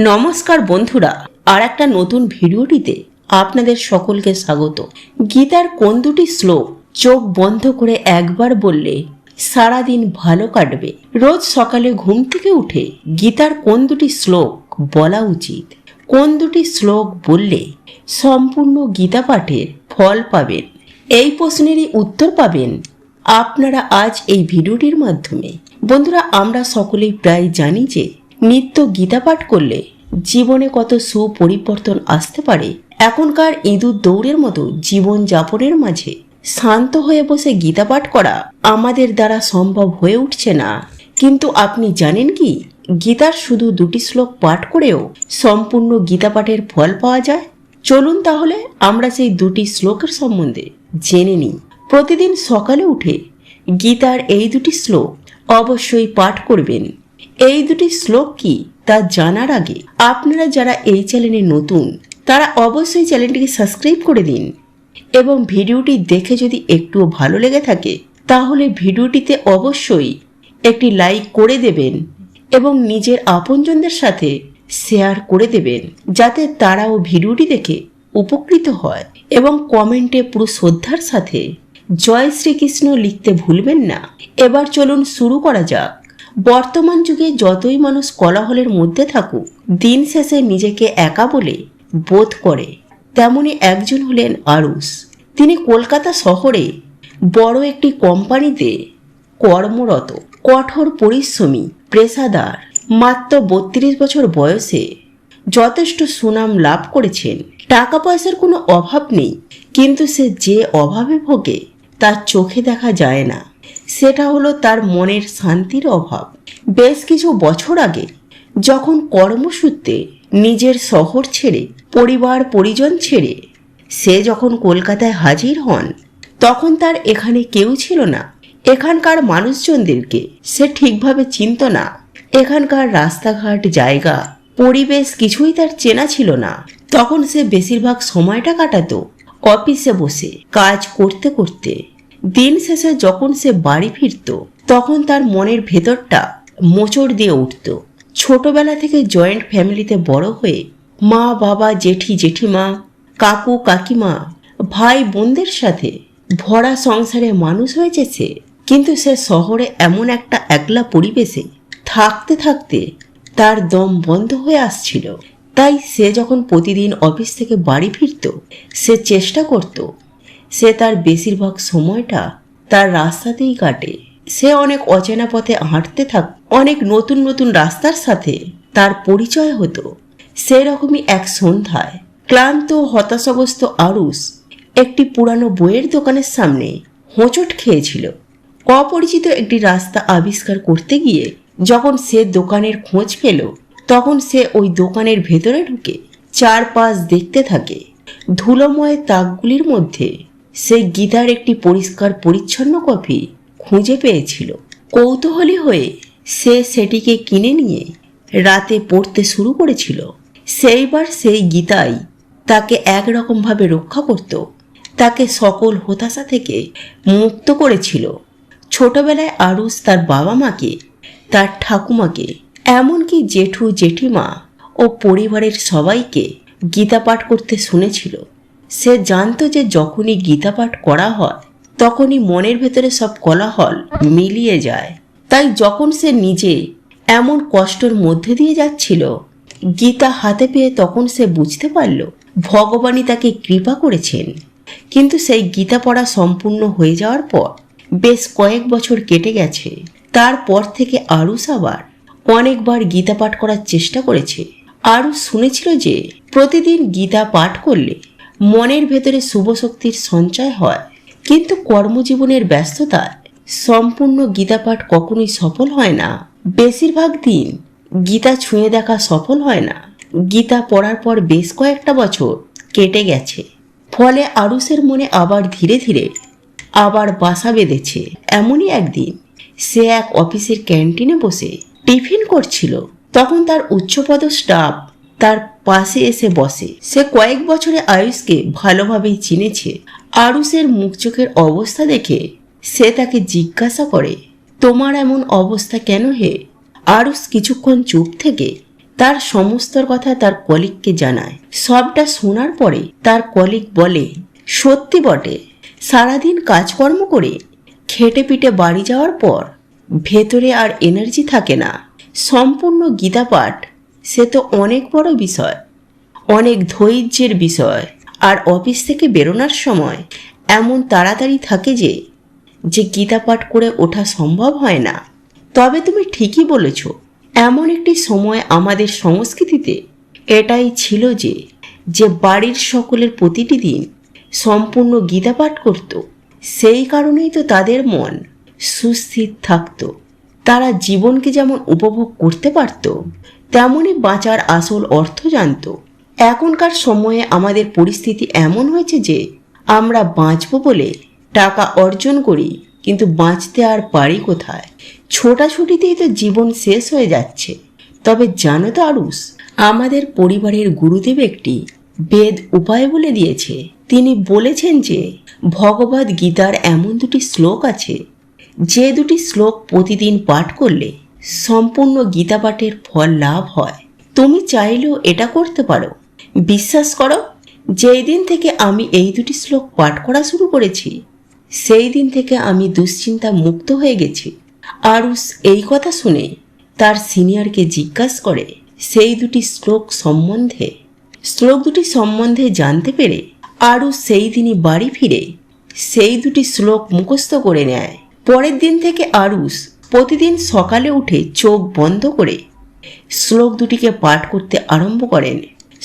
নমস্কার বন্ধুরা, আর একটা নতুন ভিডিওটিতে আপনাদের সকলকে স্বাগত। গীতার কোন দুটি শ্লোক চোখ বন্ধ করে একবার বললে সারাদিন ভালো কাটবে? রোজ সকালে ঘুম থেকে উঠে গীতার কোন দুটি শ্লোক বলা উচিত? কোন দুটি শ্লোক বললে সম্পূর্ণ গীতা পাঠের ফল পাবেন? এই প্রশ্নেরই উত্তর পাবেন আপনারা আজ এই ভিডিওটির মাধ্যমে। বন্ধুরা, আমরা সকলেই প্রায় জানি যে নিত্য গীতা পাঠ করলে জীবনে কত সুপরিবর্তন আসতে পারে। এখনকার ইঁদুর দৌড়ের মতো জীবন যাপনের মাঝে শান্ত হয়ে বসে গীতা পাঠ করা আমাদের দ্বারা সম্ভব হয়ে উঠছে না। কিন্তু আপনি জানেন কি, গীতার শুধু দুটি শ্লোক পাঠ করেও সম্পূর্ণ গীতা পাঠের ফল পাওয়া যায়? চলুন তাহলে আমরা সেই দুটি শ্লোকের সম্বন্ধে জেনে নিই। প্রতিদিন সকালে উঠে গীতার এই দুটি শ্লোক অবশ্যই পাঠ করবেন। এই দুটি শ্লোক কি তা জানার আগে আপনারা যারা এই চ্যানেলে নতুন তারা অবশ্যই চ্যানেলটিকে সাবস্ক্রাইব করে দিন, এবং ভিডিওটি দেখে যদি একটুও ভালো লেগে থাকে তাহলে ভিডিওটিতে অবশ্যই একটি লাইক করে দেবেন এবং নিজের আপনজনদের সাথে শেয়ার করে দেবেন, যাতে তারাও ভিডিওটি দেখে উপকৃত হয়। এবং কমেন্টে পুরো শ্রদ্ধার সাথে জয় শ্রীকৃষ্ণ লিখতে ভুলবেন না। এবার চলুন শুরু করা যাক। বর্তমান যুগে যতই মানুষ কোলাহলের মধ্যে থাকুক, দিন শেষে নিজেকে একা বলে বোধ করে। তেমনি একজন হলেন আরুষ। তিনি কলকাতা শহরে বড় একটি কোম্পানিতে কর্মরত, কঠোর পরিশ্রমী পেশাদার। মাত্র 32 বছর বয়সে যথেষ্ট সুনাম লাভ করেছেন। টাকা পয়সার কোনো অভাব নেই, কিন্তু সে যে অভাবে ভোগে তার চোখে দেখা যায় না। সেটা হলো তার মনের শান্তির অভাব। বেশ কিছু বছর আগে যখন কর্মসূত্রে নিজের শহর ছেড়ে, পরিবার পরিজন ছেড়ে সে যখন কলকাতায় হাজির হন, তখন তার এখানে কেউ ছিল না। এখানকার মানুষজনদেরকে সে ঠিকভাবে চিনত না। এখানকার রাস্তাঘাট, জায়গা, পরিবেশ কিছুই তার চেনা ছিল না। তখন সে বেশিরভাগ সময়টা কাটাতো অফিসে বসে কাজ করতে করতে। দিন শেষে যখন সে বাড়ি ফিরত, তখন তার মনের ভেতরটা মোচড় দিয়ে উঠত। ছোটবেলা থেকে জয়েন্ট ফ্যামিলিতে বড় হয়ে মা বাবা, জেঠি জেঠিমা, কাকু কাকিমা, ভাই বোনদের সাথে ভরা সংসারে মানুষ হয়েছে সে। কিন্তু সে শহরে এমন একটা একলা পরিবেশে থাকতে থাকতে তার দম বন্ধ হয়ে আসছিল। তাই সে যখন প্রতিদিন অফিস থেকে বাড়ি ফিরত, সে চেষ্টা করত সে তার বেশিরভাগ সময়টা তার রাস্তাতেই কাটে। সে অনেক অচেনা পথে হাঁটতে অনেক নতুন নতুন রাস্তার সাথে তার পরিচয় হতো। সেরকমই এক সন্ধ্যায় ক্লান্ত হতাশাগ্রস্ত আরুষ একটি পুরানো বইয়ের দোকানের সামনে হোঁচট খেয়েছিল। অপরিচিত একটি রাস্তা আবিষ্কার করতে গিয়ে যখন সে দোকানের খোঁজ পেল, তখন সে ওই দোকানের ভেতরে ঢুকে চারপাশ দেখতে থাকে। ধুলোময় তাকগুলির মধ্যে সে গীতার একটি পরিষ্কার পরিচ্ছন্ন কপি খুঁজে পেয়েছিল। কৌতূহলী হয়ে সে সেটিকে কিনে নিয়ে রাতে পড়তে শুরু করেছিল। সেইবার সেই গীতাই তাকে একরকমভাবে রক্ষা করত, তাকে সকল হতাশা থেকে মুক্ত করেছিল। ছোটবেলায় আরুষ তার বাবা মাকে, তার ঠাকুমাকে, এমনকি জেঠু জেঠিমা ও পরিবারের সবাইকে গীতা পাঠ করতে শুনেছিল। সে জানত যে যখনই গীতা পাঠ করা হয় তখনই মনের ভেতরে সব কোলাহল মিলিয়ে যায়। তাই যখন সে নিজে এমন কষ্টের মধ্যে দিয়ে যাচ্ছিল, গীতা হাতে পেয়ে তখন সে বুঝতে পারল ভগবানই তাকে কৃপা করেছেন। কিন্তু সেই গীতা পড়া সম্পূর্ণ হয়ে যাওয়ার পর বেশ কয়েক বছর কেটে গেছে। তারপর থেকে আরুষ আবার অনেকবার গীতা পাঠ করার চেষ্টা করেছে। আরুষ শুনেছিল যে প্রতিদিন গীতা পাঠ করলে মনের ভেতরে শুভ শক্তির সঞ্চয় হয়। কিন্তু কর্মজীবনের ব্যস্ততায় সম্পূর্ণ গীতা পাঠ কখনোই সফল হয় না। বেশিরভাগ দিন গীতা ছুঁয়ে দেখা সফল হয় না। গীতা পড়ার পর বেশ কয়েকটা বছর কেটে গেছে। ফলে আরুষের মনে আবার ধীরে ধীরে আবার বাসা বেঁধেছে। এমনই একদিন সে এক অফিসের ক্যান্টিনে বসে টিফিন করছিল। তখন তার উচ্চপদ স্টাফ তার পাশে এসে বসে। সে কয়েক বছরে আয়ুষকে ভালোভাবেই চিনেছে। আরুষের মুখ চোখের অবস্থা দেখে সে তাকে জিজ্ঞাসা করে, তোমার এমন অবস্থা কেন হে? আরুষ কিছুক্ষণ চুপ থেকে তার সমস্ত কথা তার কলিগকে জানায়। সবটা শোনার পরে তার কলিগ বলে, সত্যি বটে, সারাদিন কাজকর্ম করে খেটে পিটে বাড়ি যাওয়ার পর ভেতরে আর এনার্জি থাকে না। সম্পূর্ণ গীতা পাঠ সে তো অনেক বড় বিষয়, অনেক ধৈর্যের বিষয়। আর অফিস থেকে বেরোনোর সময় এমন তাড়াতাড়ি থাকে যে গীতা পাঠ করে ওঠা সম্ভব হয় না। তবে তুমি ঠিকই বলেছ, এমন একটি সময় আমাদের সংস্কৃতিতে এটাই ছিল যে বাড়ির সকলের প্রতিটি দিন সম্পূর্ণ গীতা পাঠ করত। সেই কারণেই তো তাদের মন সুস্থির থাকত। তারা জীবনকে যেমন উপভোগ করতে পারত, তেমনই বাঁচার আসল অর্থ জানত। এখনকার সময়ে আমাদের পরিস্থিতি এমন হয়েছে যে আমরা বাঁচব বলে টাকা অর্জন করি, কিন্তু বাঁচতে আর পারি কোথায়? ছোটাছুটিতেই তো জীবন শেষ হয়ে যাচ্ছে। তবে জানো তো আরুষ, আমাদের পরিবারের গুরুদেব একটি বেদ উপায় বলে দিয়েছে। তিনি বলেছেন যে ভগবদ গীতার এমন দুটি শ্লোক আছে, যে দুটি শ্লোক প্রতিদিন পাঠ করলে সম্পূর্ণ গীতা পাঠের ফল লাভ হয়। তুমি চাইলেও এটা করতে পারো। বিশ্বাস করো, যেই দিন থেকে আমি এই দুটি শ্লোক পাঠ করা শুরু করেছি, সেই দিন থেকে আমি দুশ্চিন্তা মুক্ত হয়ে গেছি। আরুষ এই কথা শুনে তার সিনিয়রকে জিজ্ঞাসা করে সেই দুটি শ্লোক দুটি সম্বন্ধে জানতে পেরে আরুষ সেই দিনই বাড়ি ফিরে সেই দুটি শ্লোক মুখস্থ করে নেয়। পরের দিন থেকে আরুষ প্রতিদিন সকালে উঠে চোখ বন্ধ করে শ্লোক দুটিকে পাঠ করতে আরম্ভ করেন।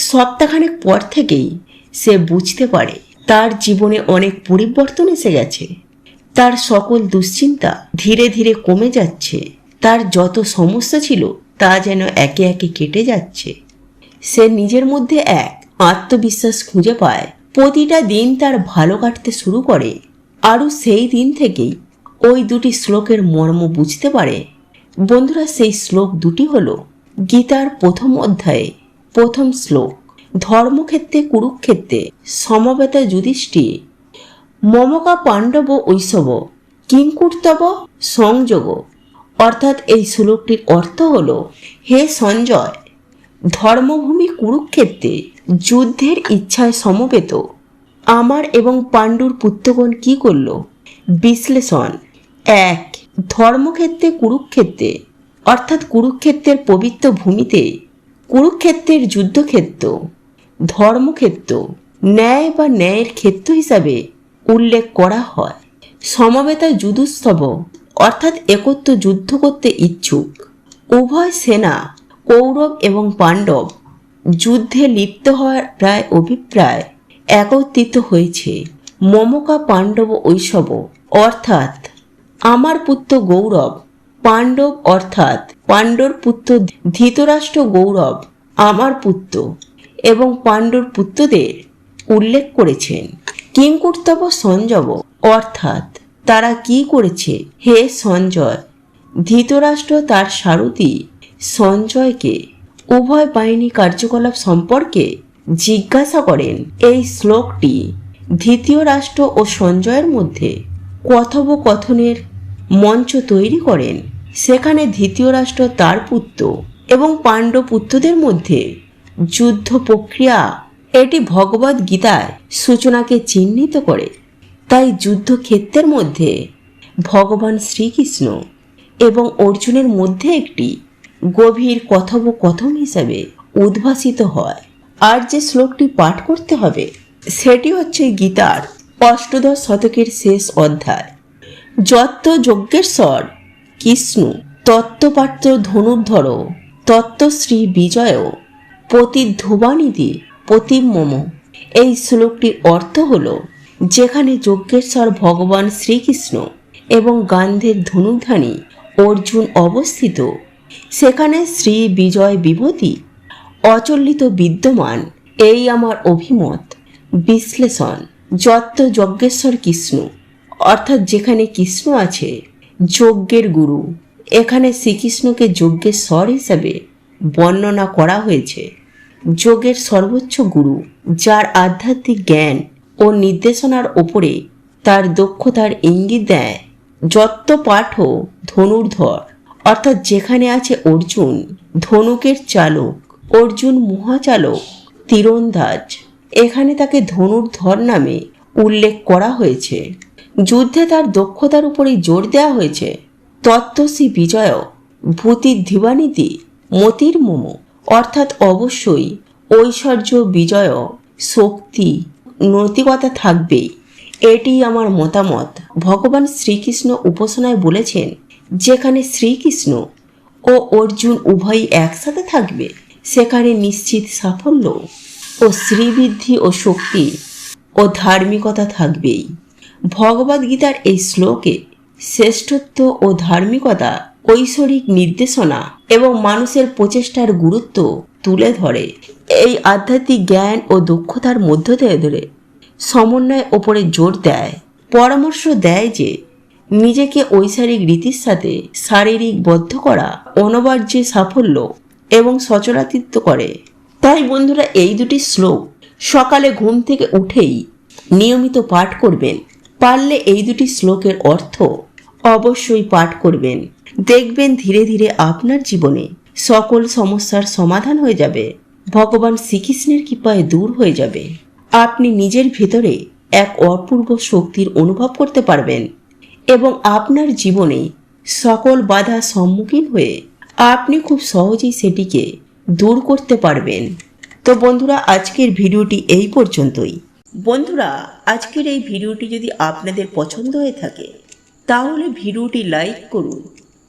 সপ্তাহখানেক পর থেকেই সে বুঝতে পারে তার জীবনে অনেক পরিবর্তন এসে গেছে। তার সকল দুশ্চিন্তা ধীরে ধীরে কমে যাচ্ছে। তার যত সমস্যা ছিল তা যেন একে একে কেটে যাচ্ছে। সে নিজের মধ্যে এক আত্মবিশ্বাস খুঁজে পায়। প্রতিটা দিন তার ভালো কাটতে শুরু করে। আরও সেই দিন থেকেই ওই দুটি শ্লোকের মর্ম বুঝতে পারে। বন্ধুরা, সেই শ্লোক দুটি হল গীতার প্রথম অধ্যায়ে প্রথম শ্লোক, ধর্মক্ষেত্রে কুরুক্ষেত্রে সমবেত যুধিষ্ঠির মমকা পাণ্ডব ঐশব কিংকুর্তব সংযোগ। অর্থাৎ এই শ্লোকটির অর্থ হল, হে সঞ্জয়, ধর্মভূমি কুরুক্ষেত্রে যুদ্ধের ইচ্ছায় সমবেত আমার এবং পাণ্ডুর পুত্রগণ কি করল? বিশ্লেষণ: 1. ধর্মক্ষেত্রে কুরুক্ষেত্রে অর্থাৎ কুরুক্ষেত্রের পবিত্র ভূমিতে কুরুক্ষেত্রের যুদ্ধক্ষেত্র, ধর্মক্ষেত্র ন্যায় বা ন্যায়ের ক্ষেত্র হিসাবে উল্লেখ করা হয়। সমবেতা যুধুস্তব অর্থাৎ একত্র যুদ্ধ করতে ইচ্ছুক উভয় সেনা কৌরব এবং পাণ্ডব যুদ্ধে লিপ্ত হওয়ার প্রায় অভিপ্রায় একত্রিত হয়েছে। মমকা পাণ্ডব ঐশব অর্থাৎ আমার পুত্র গৌরব, পাণ্ডব অর্থাৎ পাণ্ডর পুত্র ধৃতরাষ্ট্র গৌরব আমার পুত্র এবং পাণ্ডর পুত্রদের উল্লেখ করেছেন। কিংকুর্তব সঞ্জব অর্থাৎ তারা কি করেছে? হে সঞ্জয়, ধৃতরাষ্ট্র তার সারথি সঞ্জয়কে উভয় বাহিনী কার্যকলাপ সম্পর্কে জিজ্ঞাসা করেন। এই শ্লোকটি ধৃতরাষ্ট্র ও সঞ্জয়ের মধ্যে কথোপকথনের মঞ্চ তৈরি করেন। সেখানে ধৃতরাষ্ট্র তার পুত্র এবং পাণ্ডব পুত্রদের মধ্যে যুদ্ধ প্রক্রিয়া এটি ভগবদ গীতায় সূচনাকে চিহ্নিত করে। তাই যুদ্ধক্ষেত্রের মধ্যে ভগবান শ্রীকৃষ্ণ এবং অর্জুনের মধ্যে একটি গভীর কথোপকথন হিসাবে উদ্ভাসিত হয়। আর যে শ্লোকটি পাঠ করতে হবে সেটি হচ্ছে গীতার অষ্টাদশ শতকের শেষ অধ্যায়। যত্ত যজ্ঞেশ্বর কৃষ্ণ তত্ত্বপাত্র ধনুর্ধর তত্ত্বশ্রী বিজয় প্রতিধ্রুবানিধি প্রতিমম। এই শ্লোকটির অর্থ হল, যেখানে যজ্ঞেশ্বর ভগবান শ্রীকৃষ্ণ এবং গান্ধীর ধনুর্ধারী অর্জুন অবস্থিত, সেখানে শ্রী বিজয় বিভূতি অচলিত বিদ্যমান। এই আমার অভিমত। বিশ্লেষণ: যত্ত যজ্ঞেশ্বর কৃষ্ণ অর্থাৎ যেখানে কৃষ্ণ আছে যজ্ঞের গুরু, এখানে শ্রীকৃষ্ণকে যজ্ঞের স্বর হিসাবে বর্ণনা করা হয়েছে। যোগের সর্বোচ্চ গুরু, যার আধ্যাত্মিক জ্ঞান ও নির্দেশনার ওপরে তার দক্ষতার ইঙ্গিত দেয়। যত্ত পাঠও ধনুর্ধর অর্থাৎ যেখানে আছে অর্জুন ধনুকের চালক, অর্জুন মহাচালক, তীরন্দাজ। এখানে তাকে ধনুর্ধর নামে উল্লেখ করা হয়েছে। যুদ্ধে তার দক্ষতার উপরেই জোর দেওয়া হয়েছে। তত্ত্বসী বিজয়, ভূতির ধীবানীতি, মতির মোম, অর্থাৎ অবশ্যই ঐশ্বর্য, বিজয়, শক্তি, নৈতিকতা থাকবেই। এটি আমার মতামত। ভগবান শ্রীকৃষ্ণ উপাসনায় বলেছেন, যেখানে শ্রীকৃষ্ণ ও অর্জুন উভয়ই একসাথে থাকবে সেখানে নিশ্চিত সাফল্য ও শ্রীবৃদ্ধি ও শক্তি ও ধার্মিকতা থাকবেই। ভগবদ্গীতার এই শ্লোকে শ্রেষ্ঠত্ব ও ধার্মিকতা, ঐশ্বরিক নির্দেশনা এবং মানুষের প্রচেষ্টার গুরুত্ব তুলে ধরে। এই আধ্যাত্মিক জ্ঞান ও দক্ষতার মধ্য ধরে সমন্বয়ের ওপরে জোর দেয়। পরামর্শ দেয় যে নিজেকে ঐশ্বরিক রীতির সাথে শারীরিক বদ্ধ করা অনবার্য সাফল্য এবং সচরাচিত্র করে। তাই বন্ধুরা, এই দুটি শ্লোক সকালে ঘুম থেকে উঠেই নিয়মিত পাঠ করবেন। পারলে এই দুটি শ্লোকের অর্থ অবশ্যই পাঠ করবেন। দেখবেন ধীরে ধীরে আপনার জীবনে সকল সমস্যার সমাধান হয়ে যাবে। ভগবান শ্রীকৃষ্ণের কৃপায় দূর হয়ে যাবে। আপনি নিজের ভেতরে এক অপূর্ব শক্তির অনুভব করতে পারবেন এবং আপনার জীবনে সকল বাধা সম্মুখীন হয়ে আপনি খুব সহজেই সেটিকে দূর করতে পারবেন। তো বন্ধুরা, আজকের ভিডিওটি এই পর্যন্তই। বন্ধুরা, আজকের এই ভিডিওটি যদি আপনাদের পছন্দ হয়ে থাকে তাহলে ভিডিওটি লাইক করুন,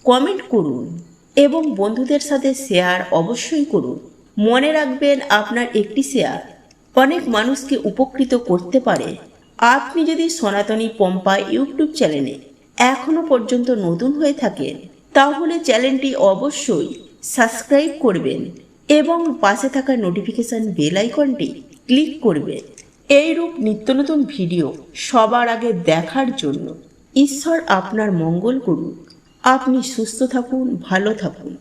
কমেন্ট করুন এবং বন্ধুদের সাথে শেয়ার অবশ্যই করুন। মনে রাখবেন, আপনার একটি শেয়ার অনেক মানুষকে উপকৃত করতে পারে। আপনি যদি সনাতনী পম্পা ইউটিউব চ্যানেলে এখনো পর্যন্ত নতুন হয়ে থাকেন তাহলে চ্যানেলটি অবশ্যই সাবস্ক্রাইব করবেন এবং পাশে থাকা নোটিফিকেশন বেল আইকনটি ক্লিক করবেন। এইরূপ নিত্য নতুন ভিডিও সবার আগে দেখার জন্য ঈশ্বর আপনার মঙ্গল করুন। আপনি সুস্থ থাকুন, ভালো থাকুন।